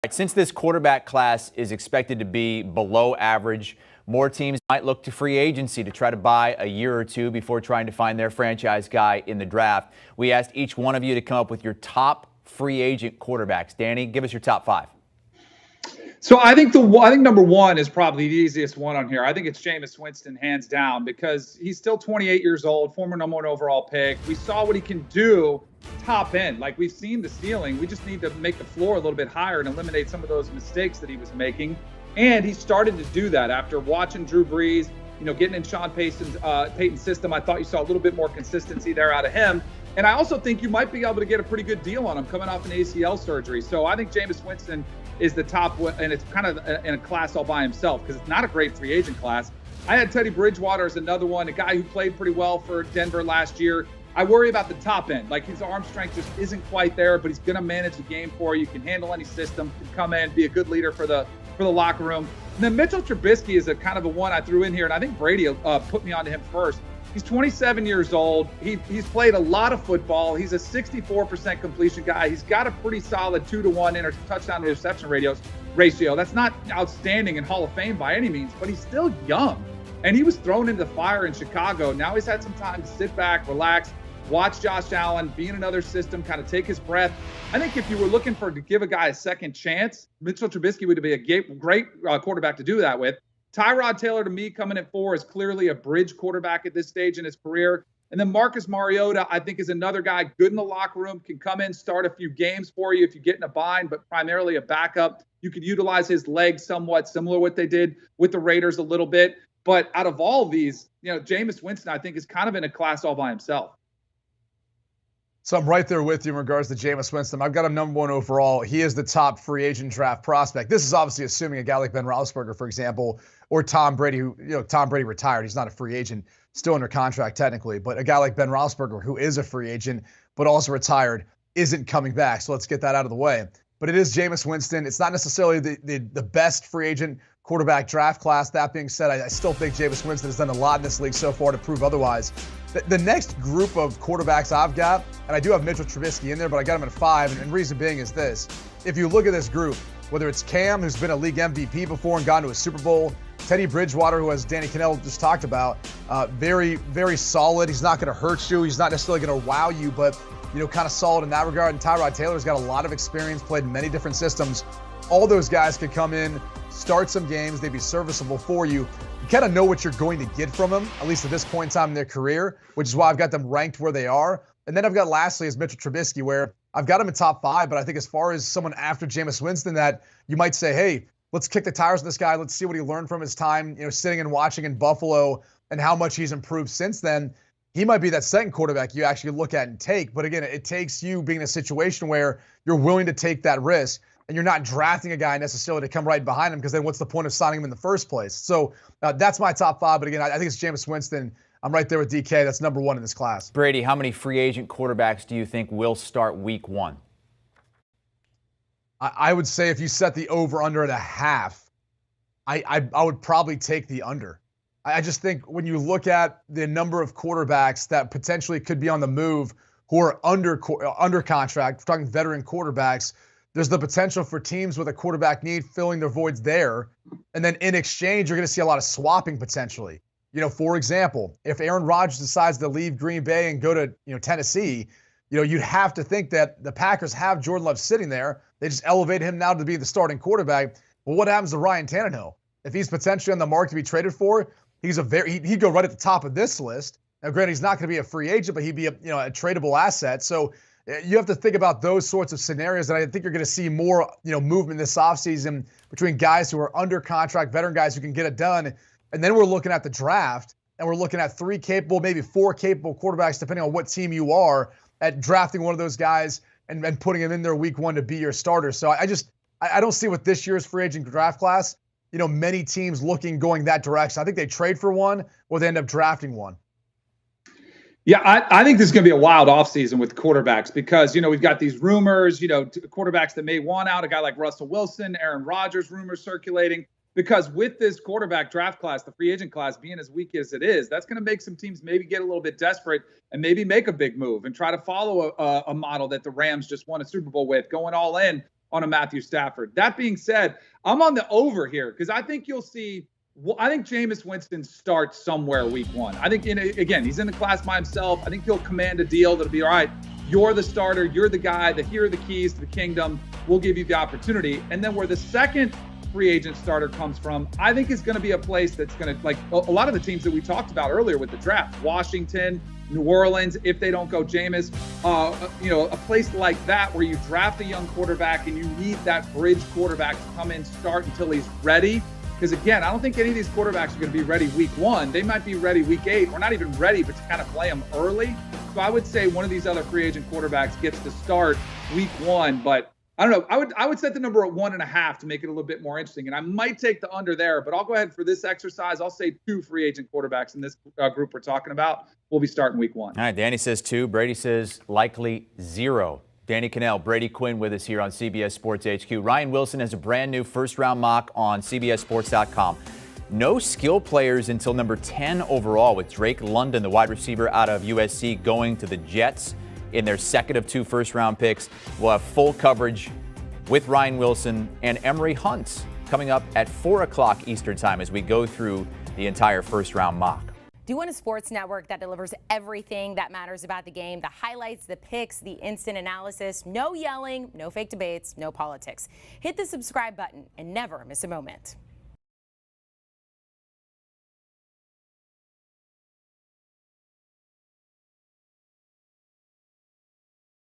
Right, since this quarterback class is expected to be below average, more teams might look to free agency to try to buy a year or two before trying to find their franchise guy in the draft. We asked each one of you to come up with your top free agent quarterbacks. Danny, give us your top five. So I think number one is probably the easiest one on here. I think it's Jameis Winston, hands down, because he's still 28 years old, former number one overall pick. We saw what he can do top end. Like, we've seen the ceiling. We just need to make the floor a little bit higher and eliminate some of those mistakes that he was making. And he started to do that after watching Drew Brees, getting in Sean Payton's system. I thought you saw a little bit more consistency there out of him. And I also think you might be able to get a pretty good deal on him coming off an ACL surgery. So I think Jameis Winston is the top, and it's kind of in a class all by himself because it's not a great free agent class. I had Teddy Bridgewater as another one, a guy who played pretty well for Denver last year. I worry about the top end. Like, his arm strength just isn't quite there, but he's going to manage the game for you. Can handle any system, can come in, be a good leader for the locker room. And then Mitchell Trubisky is a kind of a one I threw in here, and I think Brady put me onto him first. He's 27 years old. He's played a lot of football. He's a 64% completion guy. He's got a pretty solid 2-to-1 touchdown to reception ratio. That's not outstanding in Hall of Fame by any means, but he's still young. And he was thrown into the fire in Chicago. Now he's had some time to sit back, relax, watch Josh Allen, be in another system, kind of take his breath. I think if you were looking to give a guy a second chance, Mitchell Trubisky would be a great quarterback to do that with. Tyrod Taylor, to me, coming at 4, is clearly a bridge quarterback at this stage in his career. And then Marcus Mariota, I think, is another guy good in the locker room, can come in, start a few games for you if you get in a bind, but primarily a backup. You could utilize his legs somewhat, similar to what they did with the Raiders a little bit. But out of all of these, Jameis Winston, I think, is kind of in a class all by himself. So I'm right there with you in regards to Jameis Winston. I've got him number one overall. He is the top free agent draft prospect. This is obviously assuming a guy like Ben Roethlisberger, for example, or Tom Brady, Tom Brady retired. He's not a free agent, still under contract technically. But a guy like Ben Roethlisberger, who is a free agent, but also retired, isn't coming back. So let's get that out of the way. But it is Jameis Winston. It's not necessarily the best free agent quarterback draft class. That being said, I still think Jameis Winston has done a lot in this league so far to prove otherwise. The next group of quarterbacks I've got, and I do have Mitchell Trubisky in there, but I got him at 5, and reason being is this. If you look at this group, whether it's Cam, who's been a league MVP before and gone to a Super Bowl, Teddy Bridgewater, who, as Danny Cannell just talked about, very, very solid. He's not going to hurt you. He's not necessarily going to wow you, but, kind of solid in that regard. And Tyrod Taylor's got a lot of experience, played in many different systems. All those guys could come in, start some games. They'd be serviceable for you. You kind of know what you're going to get from them, at least at this point in time in their career, which is why I've got them ranked where they are. And then I've got lastly is Mitchell Trubisky, where I've got him in top 5, but I think as far as someone after Jameis Winston that you might say, hey, let's kick the tires on this guy. Let's see what he learned from his time, sitting and watching in Buffalo and how much he's improved since then. He might be that second quarterback you actually look at and take. But again, it takes you being in a situation where you're willing to take that risk and you're not drafting a guy necessarily to come right behind him, because then what's the point of signing him in the first place? So that's my top 5. But again, I think it's Jameis Winston. I'm right there with DK. That's number 1 in this class. Brady, how many free agent quarterbacks do you think will start week 1? I would say if you set the over-under at 1/2, I would probably take the under. I just think when you look at the number of quarterbacks that potentially could be on the move who are under contract, we're talking veteran quarterbacks, there's the potential for teams with a quarterback need filling their voids there. And then in exchange, you're going to see a lot of swapping potentially. For example, if Aaron Rodgers decides to leave Green Bay and go to, Tennessee, you'd have to think that the Packers have Jordan Love sitting there. They just elevate him now to be the starting quarterback. Well, what happens to Ryan Tannehill? If he's potentially on the market to be traded for, he'd go right at the top of this list. Now, granted, he's not going to be a free agent, but he'd be a tradable asset. So you have to think about those sorts of scenarios, and I think you're going to see more, movement this offseason between guys who are under contract, veteran guys who can get it done. And then we're looking at the draft, and we're looking at 3 capable, maybe 4 capable quarterbacks, depending on what team you are, at drafting one of those guys and putting him in there week 1 to be your starter. So I don't see with this year's free agent draft class, many teams going that direction. I think they trade for one or they end up drafting one. Yeah, I think this is going to be a wild offseason with quarterbacks because, we've got these rumors, quarterbacks that may want out, a guy like Russell Wilson, Aaron Rodgers, rumors circulating. Because with this quarterback draft class, the free agent class being as weak as it is, that's going to make some teams maybe get a little bit desperate and maybe make a big move and try to follow a model that the Rams just won a Super Bowl with, going all in on a Matthew Stafford. That being said, I'm on the over here because I think you'll see. I think Jameis Winston starts somewhere week 1. I think, again, he's in the class by himself. I think he'll command a deal that'll be, all right, you're the starter, you're the guy, here are the keys to the kingdom. We'll give you the opportunity. And then where the second free agent starter comes from, I think is going to be a place that's going to, like a lot of the teams that we talked about earlier with the draft, Washington, New Orleans, if they don't go Jameis, a place like that where you draft a young quarterback and you need that bridge quarterback to come in, start until he's ready. Because again, I don't think any of these quarterbacks are going to be ready week 1. They might be ready week 8, or not even ready, but to kind of play them early. So I would say one of these other free agent quarterbacks gets to start week 1. But I don't know. I would set the number at 1.5 to make it a little bit more interesting. And I might take the under there, but I'll go ahead for this exercise. I'll say 2 free agent quarterbacks in this group we're talking about. We'll be starting week 1. All right, Danny says 2. Brady says likely 0. Danny Cannell, Brady Quinn with us here on CBS Sports HQ. Ryan Wilson has a brand new first-round mock on CBSSports.com. No skill players until number 10 overall, with Drake London, the wide receiver out of USC, going to the Jets in their second of 2 first-round picks. We'll have full coverage with Ryan Wilson and Emory Hunt coming up at 4 o'clock Eastern Time as we go through the entire first-round mock. Do you want a sports network that delivers everything that matters about the game? The highlights, the picks, the instant analysis, no yelling, no fake debates, no politics. Hit the subscribe button and never miss a moment.